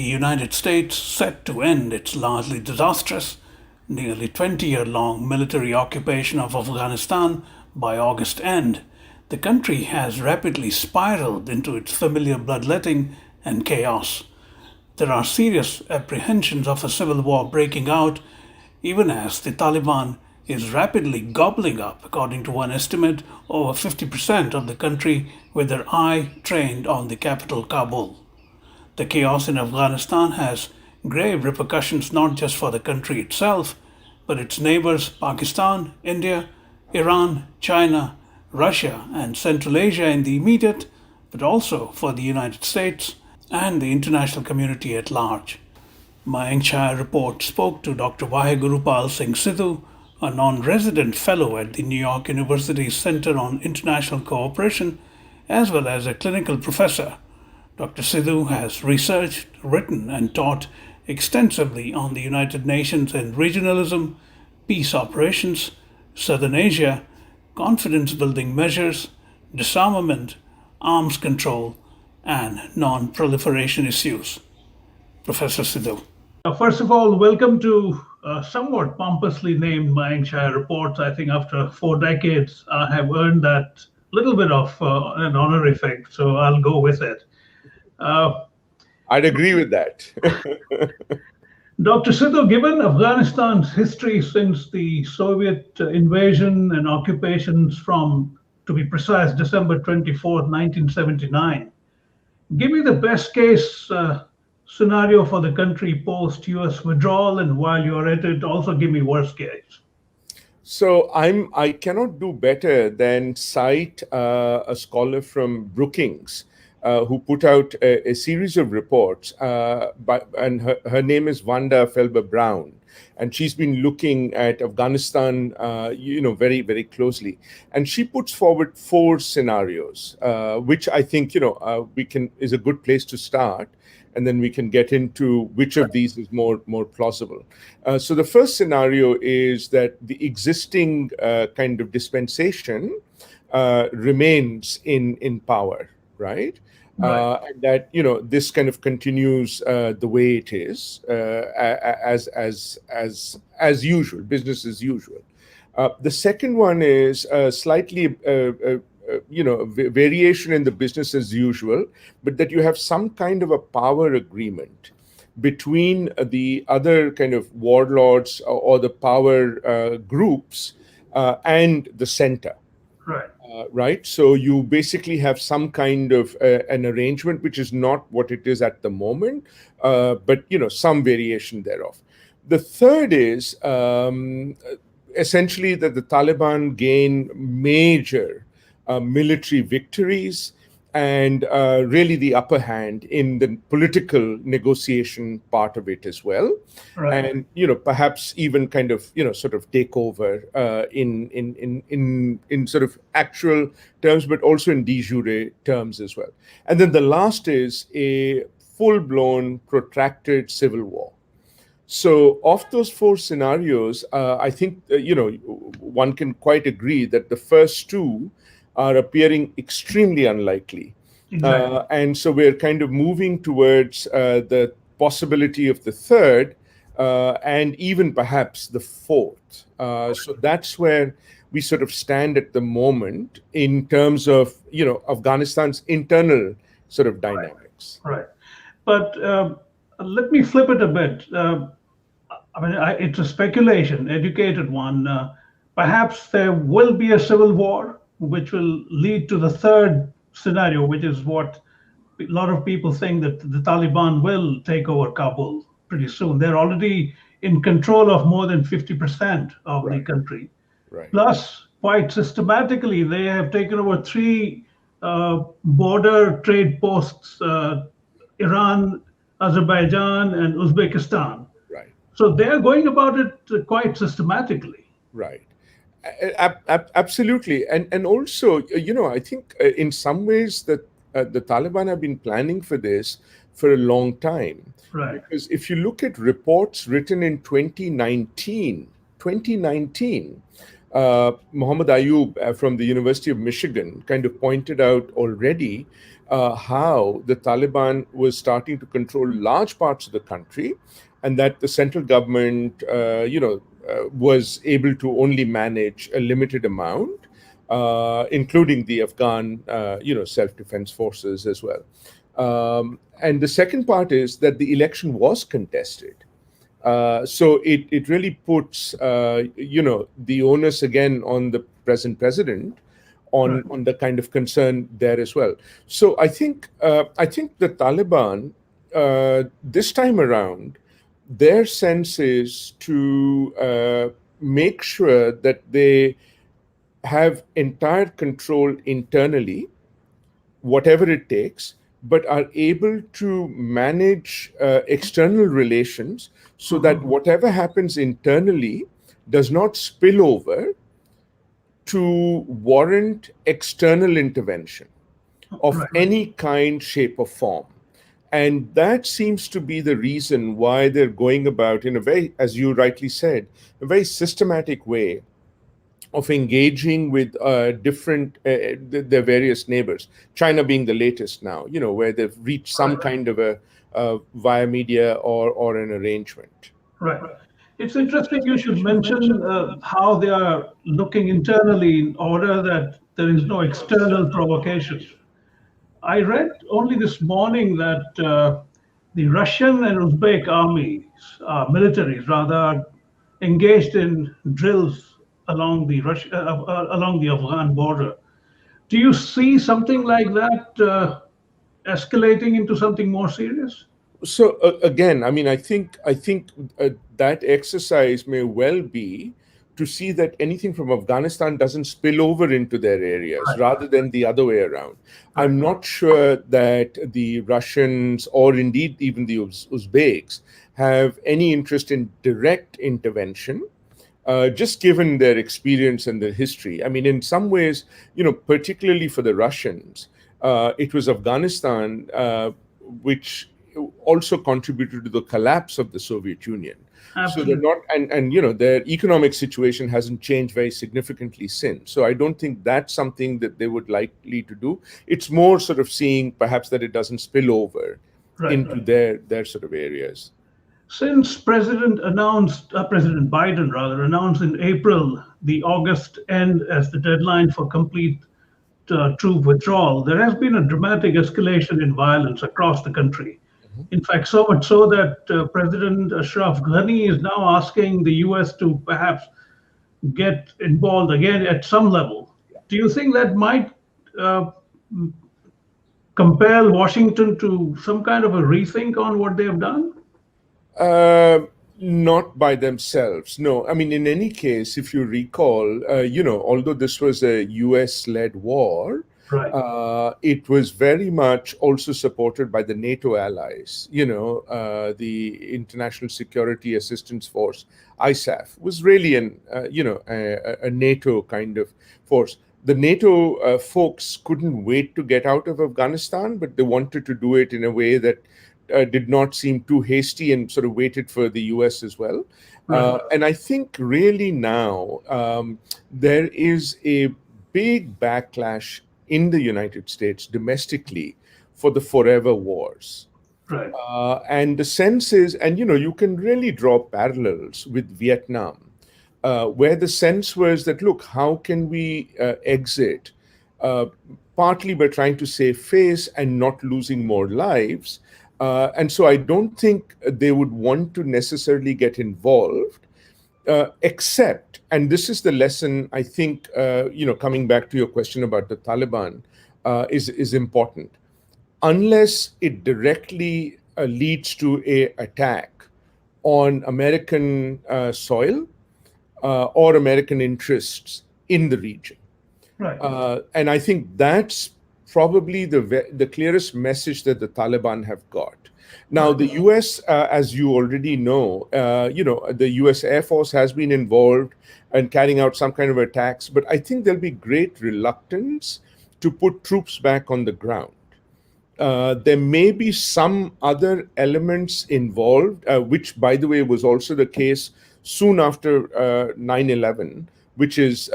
United States set to end its largely disastrous, nearly 20-year-long military occupation of Afghanistan by August end, the country has rapidly spiraled into its familiar bloodletting and chaos. There are serious apprehensions of a civil war breaking out, even as the Taliban is rapidly gobbling up, according to one estimate, over 50% of the country with their eye trained on the capital Kabul. The chaos in Afghanistan has grave repercussions not just for the country itself, but its neighbors Pakistan, India, Iran, China, Russia, and Central Asia in the immediate, but also for the United States and the international community at large. Mayank Chhaya Reports spoke to Dr. Waheguru Pal Singh Sidhu, a non-resident fellow at the New York University's Center on International Cooperation, as well as a clinical professor. Dr. Sidhu has researched, written, and taught extensively on the United Nations and regionalism, peace operations, Southern Asia, confidence-building measures, disarmament, arms control, and non-proliferation issues. Professor Sidhu. First of all, welcome to somewhat pompously named Mayank Chhaya Reports. I think after 4 decades, I have earned that little bit of an honor effect, so I'll go with it. I'd agree with that. Dr. Sidhu, given Afghanistan's history since the Soviet invasion and occupations from, to be precise, December 24th, 1979, give me the best case scenario for the country post-US withdrawal, and while you're at it, also give me worst case. So I cannot do better than cite a scholar from Brookings who put out a series of reports, and her name is Wanda Felber-Brown, and she's been looking at Afghanistan, very, very closely. And she puts forward 4 scenarios, which I think, is a good place to start. And then we can get into which of these is more plausible. So the first scenario is that the existing kind of dispensation remains in power, right? And that this kind of continues the way it is, as usual, business as usual. The second one is slightly variation in the business as usual, but that you have some kind of a power agreement between the other kind of warlords or the power groups and the center. Right. Right. So you basically have some kind of an arrangement, which is not what it is at the moment, but some variation thereof. The third is essentially that the Taliban gain major military victories and really the upper hand in the political negotiation part of it as well. Right. And perhaps even kind of sort of take over in sort of actual terms, but also in de jure terms as well. And then the last is a full-blown protracted civil war. So of those 4 scenarios, I think one can quite agree that the first 2 are appearing extremely unlikely. Exactly. And so we're kind of moving towards the possibility of the third and even perhaps the fourth. So that's where we sort of stand at the moment in terms of, Afghanistan's internal sort of dynamics. Right. But let me flip it a bit. It's a speculation, educated one. Perhaps there will be a civil war, which will lead to the third scenario, which is what a lot of people think, that the Taliban will take over Kabul pretty soon. They're already in control of more than 50% of the country. Right. Plus, quite systematically, they have taken over 3 border trade posts, Iran, Azerbaijan, and Uzbekistan. Right. So they're going about it quite systematically. Right. Absolutely. And also, I think in some ways that the Taliban have been planning for this for a long time. Right. Because if you look at reports written in 2019, Muhammad Ayub from the University of Michigan kind of pointed out already how the Taliban was starting to control large parts of the country, and that the central government, was able to only manage a limited amount, including the Afghan, self-defense forces as well. And the second part is that the election was contested. So it really puts, the onus again on the present president on the kind of concern there as well. So I think the Taliban, this time around, their sense is to make sure that they have entire control internally, whatever it takes, but are able to manage external relations so that whatever happens internally does not spill over to warrant external intervention of any kind, shape, or form. And that seems to be the reason why they're going about, in a very, as you rightly said, a very systematic way of engaging with their various neighbors. China being the latest now, where they've reached some kind of a via media or an arrangement. Right. It's interesting you should mention how they are looking internally in order that there is no external provocation. I read only this morning that the Russian and Uzbek armies, militaries rather, engaged in drills along the Afghan border. Do you see something like that escalating into something more serious? So again, I mean, I think that exercise may well be to see that anything from Afghanistan doesn't spill over into their areas, rather than the other way around. I'm not sure that the Russians, or indeed even the Uzbeks, have any interest in direct intervention, just given their experience and their history. I mean, in some ways, particularly for the Russians, it was Afghanistan which also contributed to the collapse of the Soviet Union. Absolutely. So they're not, their economic situation hasn't changed very significantly since. So I don't think that's something that they would likely to do. It's more sort of seeing perhaps that it doesn't spill over into their sort of areas. Since President Biden rather announced in April the August end as the deadline for complete troop withdrawal, there has been a dramatic escalation in violence across the country. In fact, so much so that President Ashraf Ghani is now asking the US to perhaps get involved again at some level. Do you think that might compel Washington to some kind of a rethink on what they have done? Not by themselves, no. I mean, in any case, if you recall, although this was a US-led war, it was very much also supported by the NATO allies. The International Security Assistance Force, ISAF, was really a NATO kind of force. The NATO folks couldn't wait to get out of Afghanistan, but they wanted to do it in a way that did not seem too hasty, and sort of waited for the US as well. And I think really now there is a big backlash in the United States domestically for the forever wars. And the sense is, and you can really draw parallels with Vietnam, where the sense was that, look, how can we exit, partly by trying to save face and not losing more lives. And so I don't think they would want to necessarily get involved, except, and this is the lesson I think, coming back to your question about the Taliban, is important. Unless it directly leads to an attack on American soil or American interests in the region. And I think that's probably the clearest message that the Taliban have got. Now, the US, as you already know, the US Air Force has been involved in carrying out some kind of attacks, but I think there'll be great reluctance to put troops back on the ground. There may be some other elements involved, which, by the way, was also the case soon after 9/11, which is,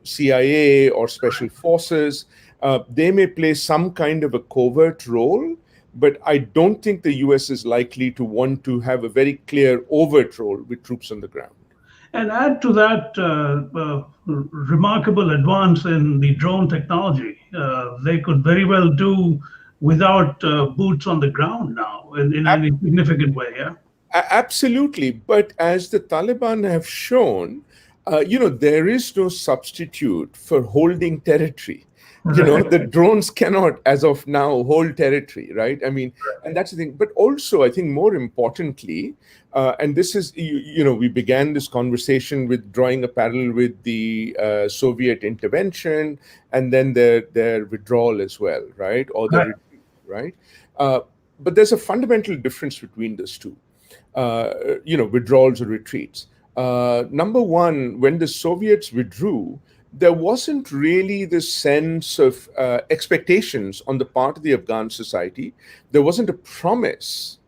CIA or special forces. They may play some kind of a covert role, but I don't think the US is likely to want to have a very clear overt role with troops on the ground. And add to that remarkable advance in the drone technology. They could very well do without boots on the ground now in any significant way. Yeah. Absolutely. But as the Taliban have shown, there is no substitute for holding territory. The drones cannot, as of now, hold territory, right? I mean, and that's the thing. But also, I think more importantly, and this is, we began this conversation with drawing a parallel with the Soviet intervention and then their withdrawal as well, right? Or the retreat, right? But there's a fundamental difference between those two. Withdrawals or retreats. Number one, when the Soviets withdrew, there wasn't really this sense of expectations on the part of the Afghan society. There wasn't a promise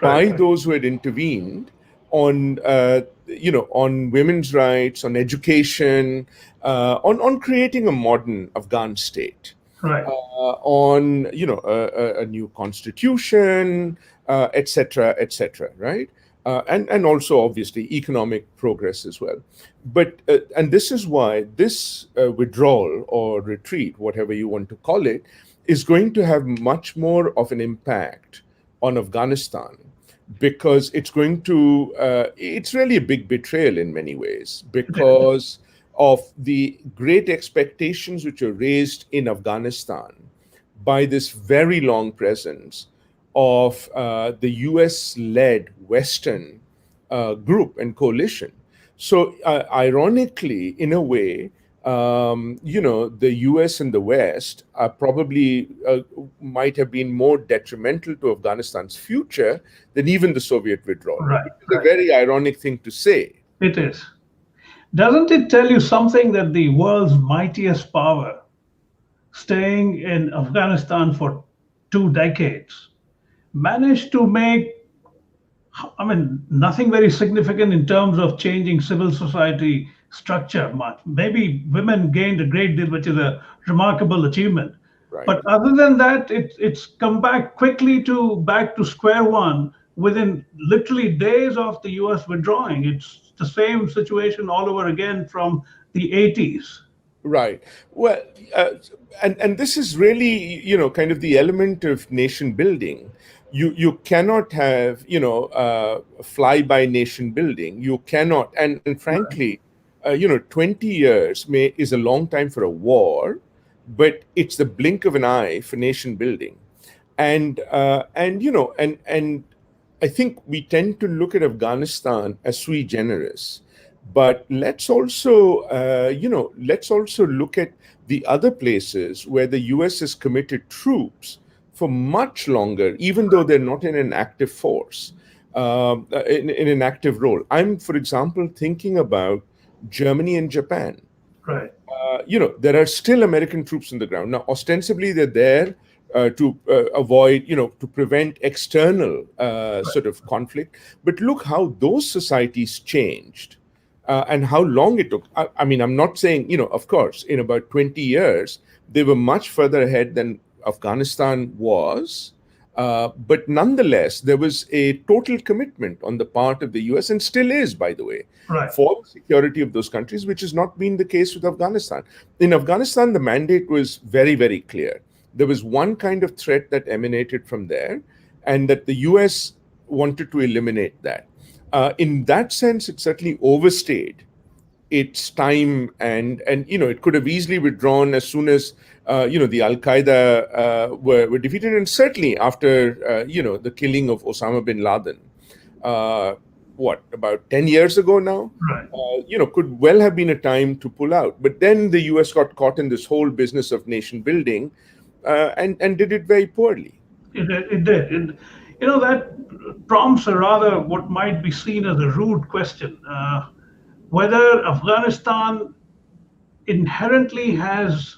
by those who had intervened on, on women's rights, on education, on creating a modern Afghan state. Right. On a new constitution, etc., right? And also obviously economic progress as well. But and this is why this withdrawal or retreat, whatever you want to call it, is going to have much more of an impact on Afghanistan, because it's going to it's really a big betrayal in many ways, because of the great expectations which are raised in Afghanistan by this very long presence of the US-led Western group and coalition. So ironically, in a way, the US and the West are probably might have been more detrimental to Afghanistan's future than even the Soviet withdrawal. Right. It's a very ironic thing to say. It is. Doesn't it tell you something that the world's mightiest power, staying in Afghanistan for 2 decades, managed to make, nothing very significant in terms of changing civil society structure much. Maybe women gained a great deal, which is a remarkable achievement. Right. But other than that, it's come back quickly back to square one within literally days of the US withdrawing. It's the same situation all over again from the 80s. Right. Well, and this is really, kind of the element of nation building. You cannot have, fly-by nation building. You cannot, and frankly, 20 years is a long time for a war, but it's the blink of an eye for nation building. And I think we tend to look at Afghanistan as sui generis, but let's also look at the other places where the US has committed troops for much longer, even though they're not in an active force, in an active role. I'm, for example, thinking about Germany and Japan. Right. There are still American troops on the ground. Now, ostensibly, they're there to avoid, to prevent external sort of conflict. But look how those societies changed and how long it took. I'm not saying, of course, in about 20 years, they were much further ahead than Afghanistan was. But nonetheless, there was a total commitment on the part of the US, and still is, by the way, for the security of those countries, which has not been the case with Afghanistan. In Afghanistan, the mandate was very, very clear. There was one kind of threat that emanated from there, and that the US wanted to eliminate that. In that sense, it certainly overstayed its time, and it could have easily withdrawn as soon as the Al-Qaeda were defeated, and certainly after the killing of Osama bin Laden, about 10 years ago now, could well have been a time to pull out. But then the US got caught in this whole business of nation building, and did it very poorly. It did. That prompts a rather what might be seen as a rude question. Whether Afghanistan inherently has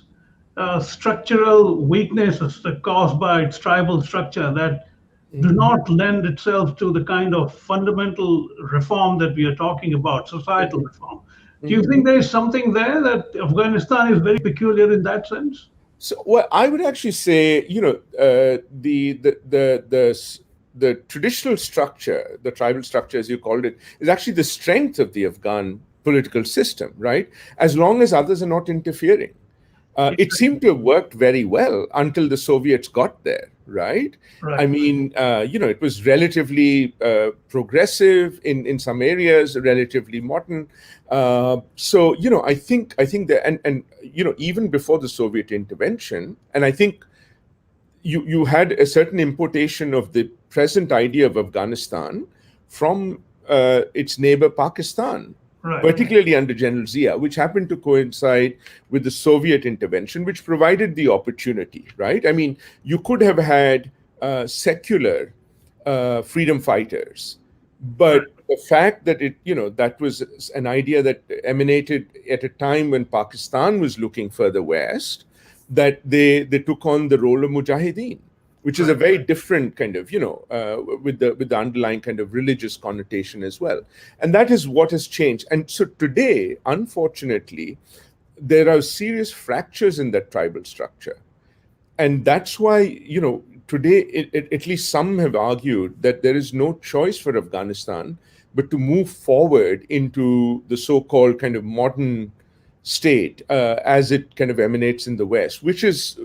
structural weaknesses that caused by its tribal structure that do not lend itself to the kind of fundamental reform that we are talking about, societal reform. Do you think there is something there that Afghanistan is very peculiar in that sense? So, well, I would actually say, the traditional structure, the tribal structure, as you called it, is actually the strength of the Afghan political system, right? As long as others are not interfering. It seemed to have worked very well until the Soviets got there, right? I Right. mean, it was relatively progressive in some areas, relatively modern. I think that, and even before the Soviet intervention, and I think you had a certain importation of the present idea of Afghanistan from its neighbor Pakistan, Right. particularly under General Zia, which happened to coincide with the Soviet intervention, which provided the opportunity, right? I mean, you could have had secular freedom fighters, Right. but the fact that that was an idea that emanated at a time when Pakistan was looking further west, that they took on the role of mujahideen, which is a Right. very different kind of with the underlying kind of religious connotation as well, and that is what has changed. And so today, unfortunately, there are serious fractures in that tribal structure, and that's why today at least some have argued that there is no choice for Afghanistan but to move forward into the so-called kind of modern state as it kind of emanates in the West, which is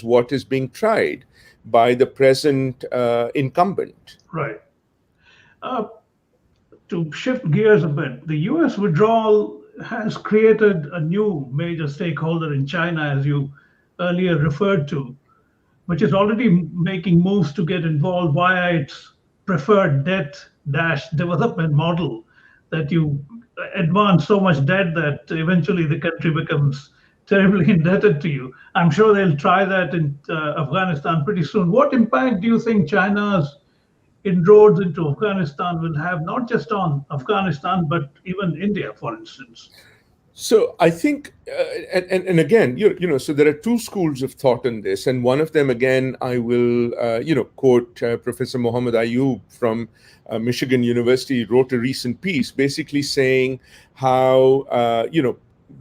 what is being tried by the present incumbent. Right. Uh, to shift gears a bit, the US withdrawal has created a new major stakeholder in China, as you earlier referred to, which is already making moves to get involved via its preferred debt dash development model, that you advance so much debt that eventually the country becomes terribly indebted to you. I'm sure they'll try that in Afghanistan pretty soon. What impact do you think China's inroads into Afghanistan will have, not just on Afghanistan, but even India, for instance? So I think, and again, so there are two schools of thought in this, and one of them, again, I will, quote Professor Mohammed Ayub from Michigan University, wrote a recent piece, basically saying how,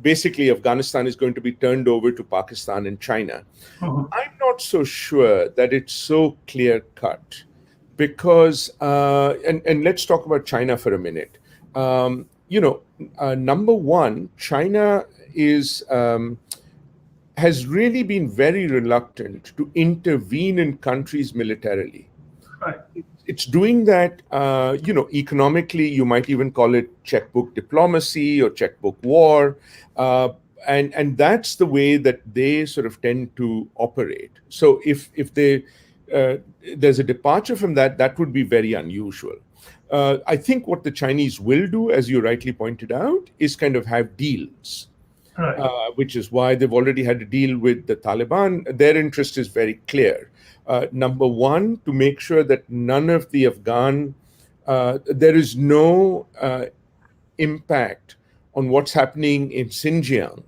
basically Afghanistan is going to be turned over to Pakistan and China. Uh-huh. I'm not so sure that it's so clear cut, because, and let's talk about China for a minute. Number one, China has really been very reluctant to intervene in countries militarily. Right. It's doing that, economically. You might even call it checkbook diplomacy or checkbook war, and that's the way that they sort of tend to operate. So if there's a departure from that, that would be very unusual. I think what the Chinese will do, as you rightly pointed out, is kind of have deals, Right. which is why they've already had a deal with the Taliban. Their interest is very clear. Number one, to make sure that none of the there is no impact on what's happening in Xinjiang,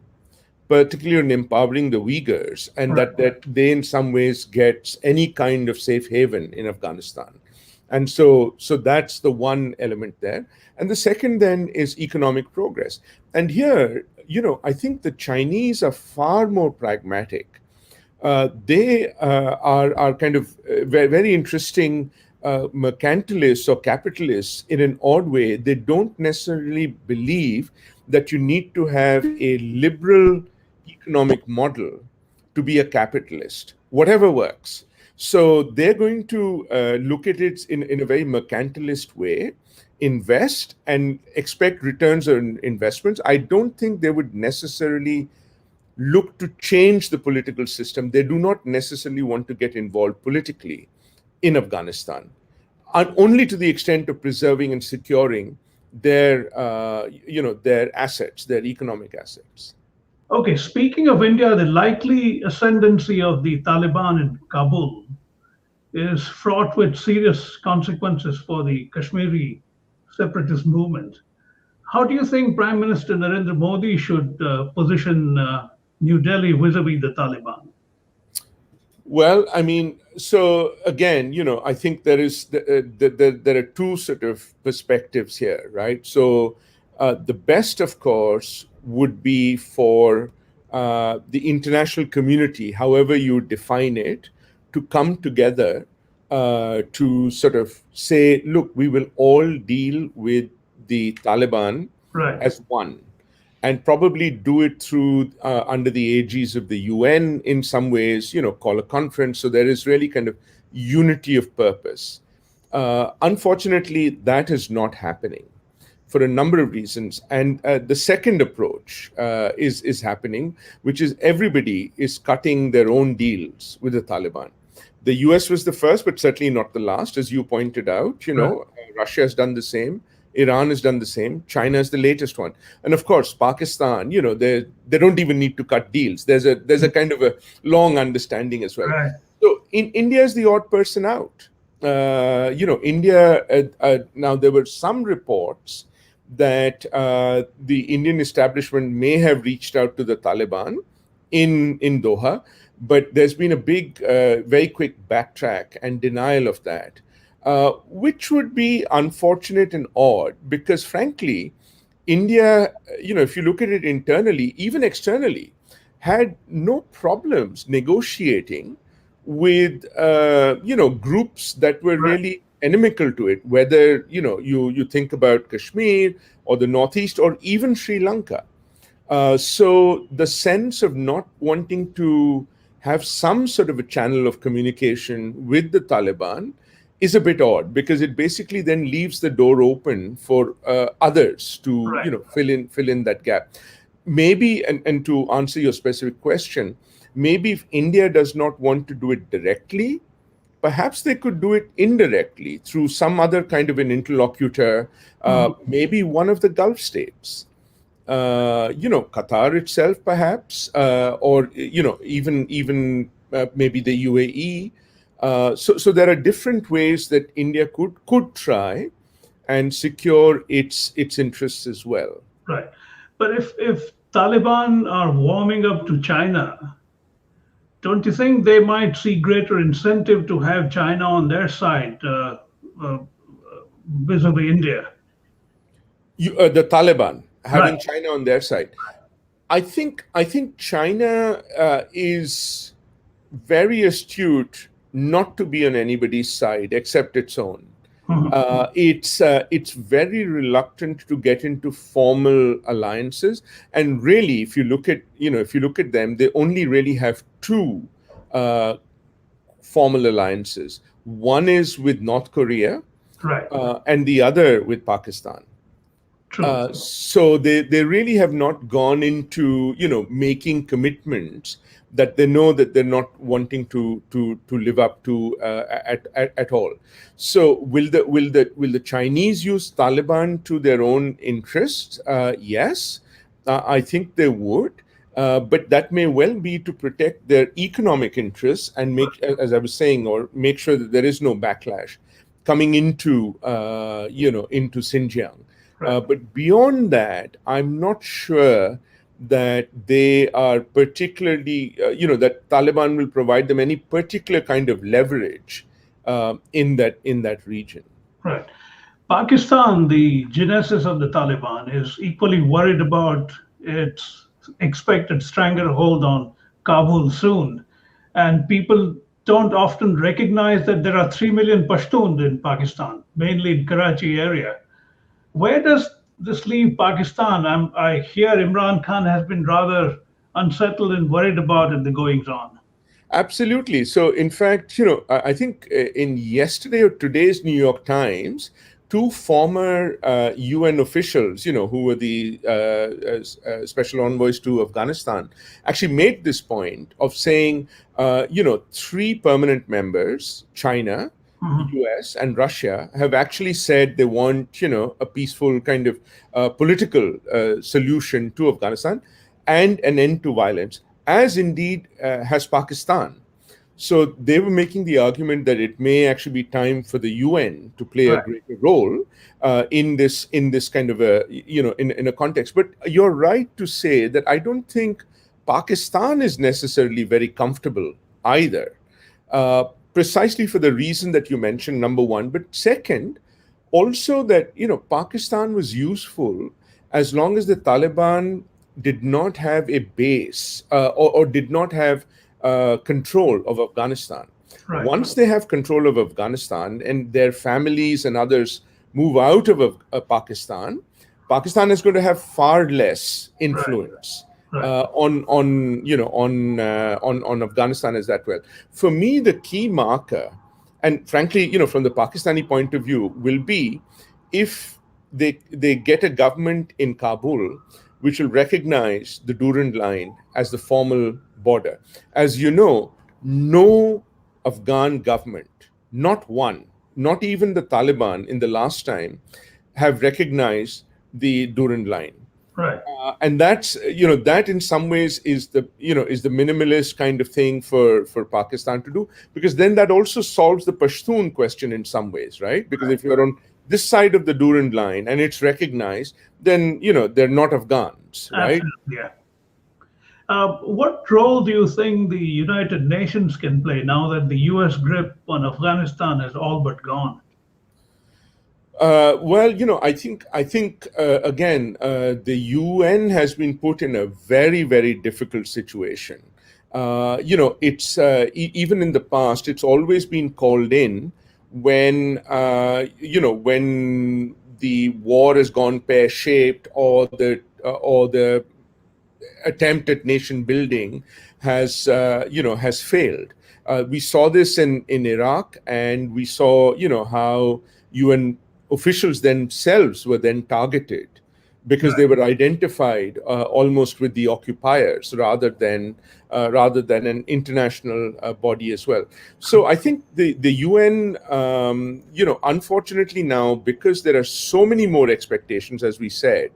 particularly in empowering the Uyghurs, and Right. that they in some ways get any kind of safe haven in Afghanistan. And so that's the one element there. And the second then is economic progress. And here, I think the Chinese are far more pragmatic. They are kind of very, very interesting mercantilists or capitalists in an odd way. They don't necessarily believe that you need to have a liberal economic model to be a capitalist, whatever works. So they're going to look at it in a very mercantilist way, invest and expect returns on investments. I don't think they would necessarily look to change the political system. They do not necessarily want to get involved politically in Afghanistan, and only to the extent of preserving and securing their assets, their economic assets. Okay, speaking of India, the likely ascendancy of the Taliban in Kabul is fraught with serious consequences for the Kashmiri separatist movement. How do you think Prime Minister Narendra Modi should position New Delhi vis-a-vis the Taliban? Well, I mean, so again, I think there are two sort of perspectives here, right? So the best, of course, would be for the international community, however you define it, to come together to sort of say, look, we will all deal with the Taliban Right. as one, and probably do it through under the aegis of the UN in some ways, call a conference. So there is really kind of unity of purpose. Unfortunately, that is not happening for a number of reasons. And the second approach is happening, which is everybody is cutting their own deals with the Taliban. The US was the first, but certainly not the last, as you pointed out. Russia has done the same. Iran has done the same. China is the latest one, and of course, Pakistan. They don't even need to cut deals. There's a kind of a long understanding as well. Right. So India is the odd person out. India. Now there were some reports that the Indian establishment may have reached out to the Taliban in Doha, but there's been a big, very quick backtrack and denial of that. Which would be unfortunate and odd because, frankly, India, if you look at it internally, even externally, had no problems negotiating with, groups that were really inimical to it, whether, you think about Kashmir or the Northeast or even Sri Lanka. So the sense of not wanting to have some sort of a channel of communication with the Taliban is a bit odd because it basically then leaves the door open for others to fill in that gap. Maybe, and to answer your specific question, maybe if India does not want to do it directly, perhaps they could do it indirectly through some other kind of an interlocutor, maybe one of the Gulf states. Qatar itself, perhaps, or even maybe the UAE. So there are different ways that India could try and secure its interests as well. Right. But if Taliban are warming up to China, don't you think they might see greater incentive to have China on their side vis-a-vis India? The Taliban having China on their side. I think China is very astute not to be on anybody's side except its own. It's very reluctant to get into formal alliances, and really, if you look at them, they only really have two formal alliances. One is with North Korea, and the other with Pakistan. So they really have not gone into making commitments that they know that they're not wanting to live up to at all. So will the Chinese use Taliban to their own interests? Yes, I think they would. But that may well be to protect their economic interests and make, as I was saying, or make sure that there is no backlash coming into into Xinjiang. But beyond that, I'm not sure that they are particularly, that Taliban will provide them any particular kind of leverage in that region. Right. Pakistan, the genesis of the Taliban, is equally worried about its expected stranglehold on Kabul soon. And people don't often recognize that there are 3 million Pashtuns in Pakistan, mainly in Karachi area. Where does this leave Pakistan? I hear Imran Khan has been rather unsettled and worried about it, the goings on. Absolutely. So, in fact, I think in yesterday or today's New York Times, two former UN officials, who were the special envoys to Afghanistan, actually made this point of saying, three permanent members, China, US and Russia, have actually said they want, a peaceful kind of political solution to Afghanistan and an end to violence, as indeed has Pakistan. So they were making the argument that it may actually be time for the UN to play a greater role in this kind of a, in a context. But you're right to say that I don't think Pakistan is necessarily very comfortable either. Precisely for the reason that you mentioned, number one. But second, also that, Pakistan was useful as long as the Taliban did not have a base or did not have control of Afghanistan. Right. Once they have control of Afghanistan and their families and others move out of Pakistan, Pakistan is going to have far less influence on Afghanistan as that well. For me, the key marker, and frankly, from the Pakistani point of view, will be if they get a government in Kabul which will recognize the Durand Line as the formal border. As you know, no Afghan government, not one, not even the Taliban in the last time, have recognized the Durand Line. Right. And that's, that in some ways is the minimalist kind of thing for Pakistan to do, because then that also solves the Pashtun question in some ways, right? Because if you're on this side of the Durand Line and it's recognized, then, they're not Afghans, right? Absolutely, yeah. What role do you think the United Nations can play now that the U.S. grip on Afghanistan is all but gone? Well, I think again, the UN has been put in a very, very difficult situation. It's even in the past, it's always been called in when when the war has gone pear-shaped, or the attempt at nation building has failed. We saw this in Iraq, and we saw how UN officials themselves were then targeted because they were identified almost with the occupiers rather than an international body as well. So I think the UN, unfortunately now, because there are so many more expectations, as we said,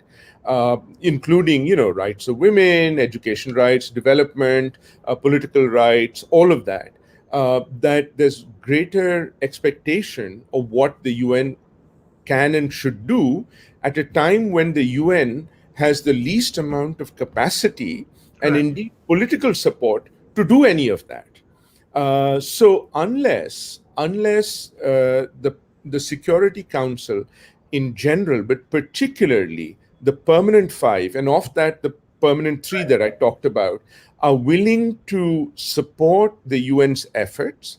including rights of women, education rights, development, political rights, all of that, that there's greater expectation of what the UN can and should do at a time when the UN has the least amount of capacity and indeed political support to do any of that. So unless the Security Council in general, but particularly the permanent five, and of that the permanent three that I talked about, are willing to support the UN's efforts,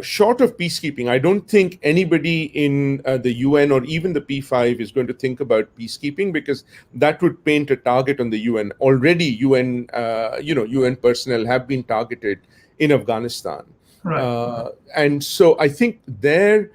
short of peacekeeping, I don't think anybody in the UN or even the P5 is going to think about peacekeeping, because that would paint a target on the UN. Already, UN personnel have been targeted in Afghanistan, and so I think there,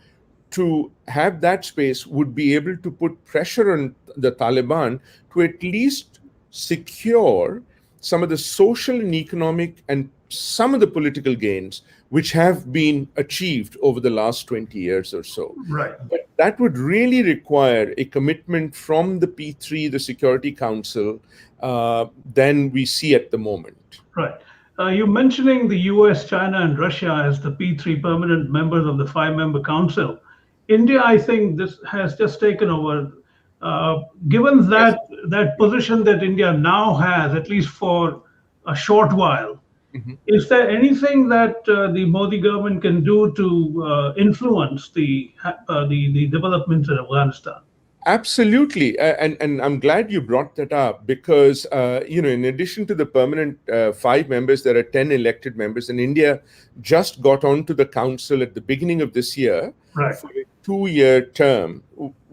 to have that space would be able to put pressure on the Taliban to at least secure some of the social and economic and some of the political gains which have been achieved over the last 20 years or so. Right. But that would really require a commitment from the P3, the Security Council, than we see at the moment. Right. You're mentioning the US, China, and Russia as the P3 permanent members of the five-member council. India, I think, this has just taken over. Given that position that India now has, at least for a short while, is there anything that the Modi government can do to influence the developments in Afghanistan? Absolutely, and I'm glad you brought that up, because in addition to the permanent five members, there are 10 elected members, and India just got onto the council at the beginning of this year for a 2-year term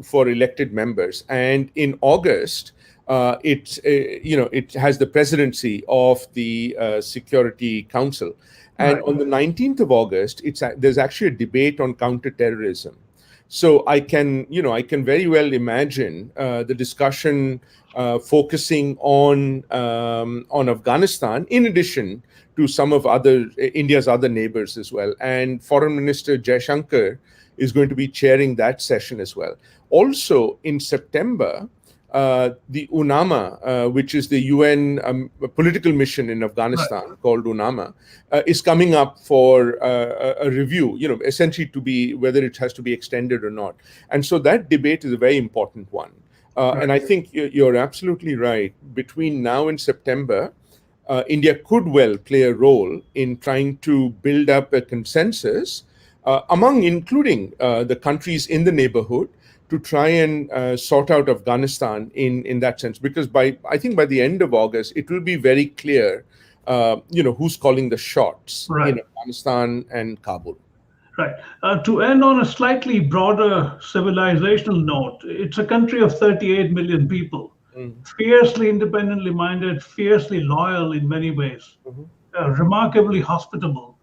for elected members, and in August, it has the presidency of the Security Council, and on the 19th of August, there's actually a debate on counterterrorism. So I can very well imagine the discussion focusing on Afghanistan, in addition to some of India's other neighbors as well. And Foreign Minister Jaishankar is going to be chairing that session as well. Also in September, the UNAMA, which is the UN political mission in Afghanistan, called UNAMA, is coming up for a review, essentially to be whether it has to be extended or not. And so that debate is a very important one. And I think you're absolutely right. Between now and September, India could well play a role in trying to build up a consensus including the countries in the neighborhood, to try and sort out Afghanistan in that sense, because I think by the end of August it will be very clear, who's calling the shots in Afghanistan and Kabul. Right. To end on a slightly broader civilizational note, it's a country of 38 million people, fiercely independently minded, fiercely loyal in many ways, remarkably hospitable.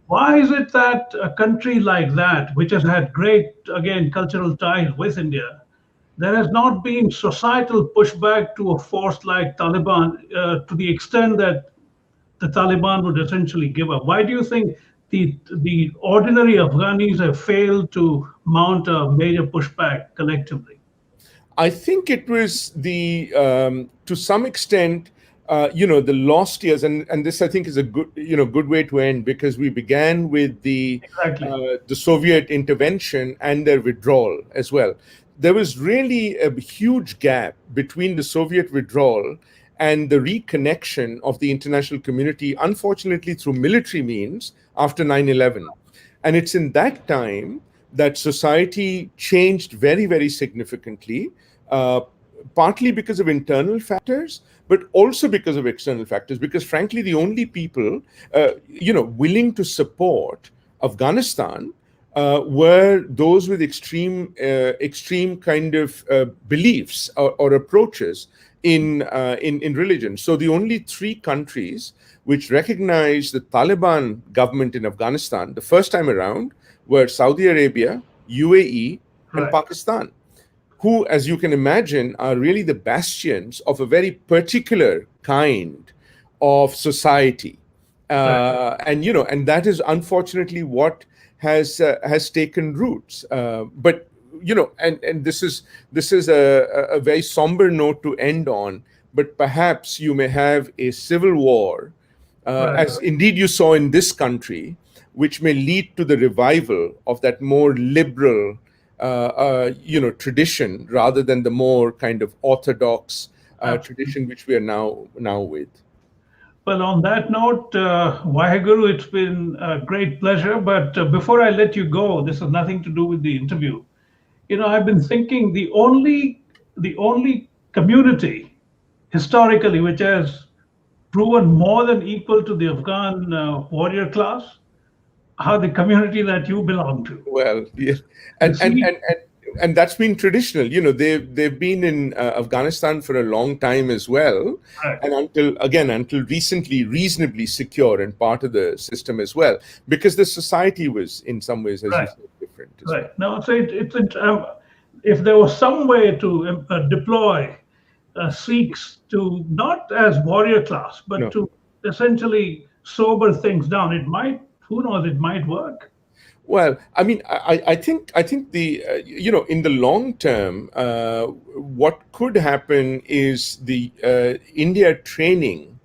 Why is it that a country like that, which has had great, again, cultural ties with India, there has not been societal pushback to a force like Taliban to the extent that the Taliban would essentially give up? Why do you think the ordinary Afghanis have failed to mount a major pushback collectively? I think it was to some extent, the lost years, and this I think is a good way to end, because we began with the Soviet intervention and their withdrawal as well. There was really a huge gap between the Soviet withdrawal and the reconnection of the international community, unfortunately through military means, after 9/11. And it's in that time that society changed very, very significantly, partly because of internal factors, but also because of external factors, because frankly, the only people, willing to support Afghanistan were those with extreme kind of beliefs or approaches in religion. So the only three countries which recognized the Taliban government in Afghanistan the first time around were Saudi Arabia, UAE, and Pakistan, who, as you can imagine, are really the bastions of a very particular kind of society. And that is unfortunately what has taken roots. But this is a very somber note to end on. But perhaps you may have a civil war, as indeed you saw in this country, which may lead to the revival of that more liberal, tradition, rather than the more kind of orthodox tradition which we are now with. Well, on that note, Waheguru, it's been a great pleasure. But before I let you go, this has nothing to do with the interview. I've been thinking the only community historically which has proven more than equal to the Afghan warrior class are the community that you belong to. Well, yeah, and that's been traditional. They've been in Afghanistan for a long time as well, and until recently, reasonably secure and part of the system as well, because the society was in some ways, as you said, different. Right. Now, so if there was some way to deploy Sikhs to not as warrior class, but to essentially sober things down, it might. Who knows? It might work. Well, I mean, I think the in the long term, what could happen is the India training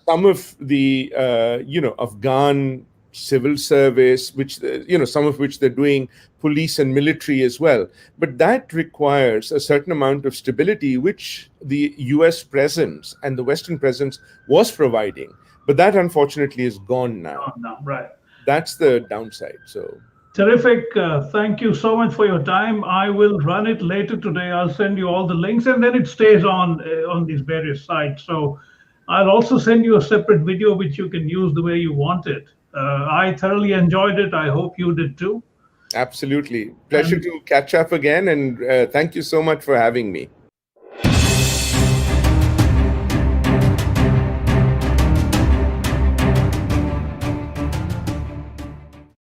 some of the Afghan civil service, which some of which they're doing, police and military as well. But that requires a certain amount of stability, which the US presence and the Western presence was providing. But that unfortunately is gone now. That's the downside. So terrific. Thank you so much for your time. I will run it later today. I'll send you all the links, and then it stays on these various sites. So I'll also send you a separate video which you can use the way you want it. I thoroughly enjoyed it. I hope you did too. Absolutely. Pleasure to catch up again, and thank you so much for having me.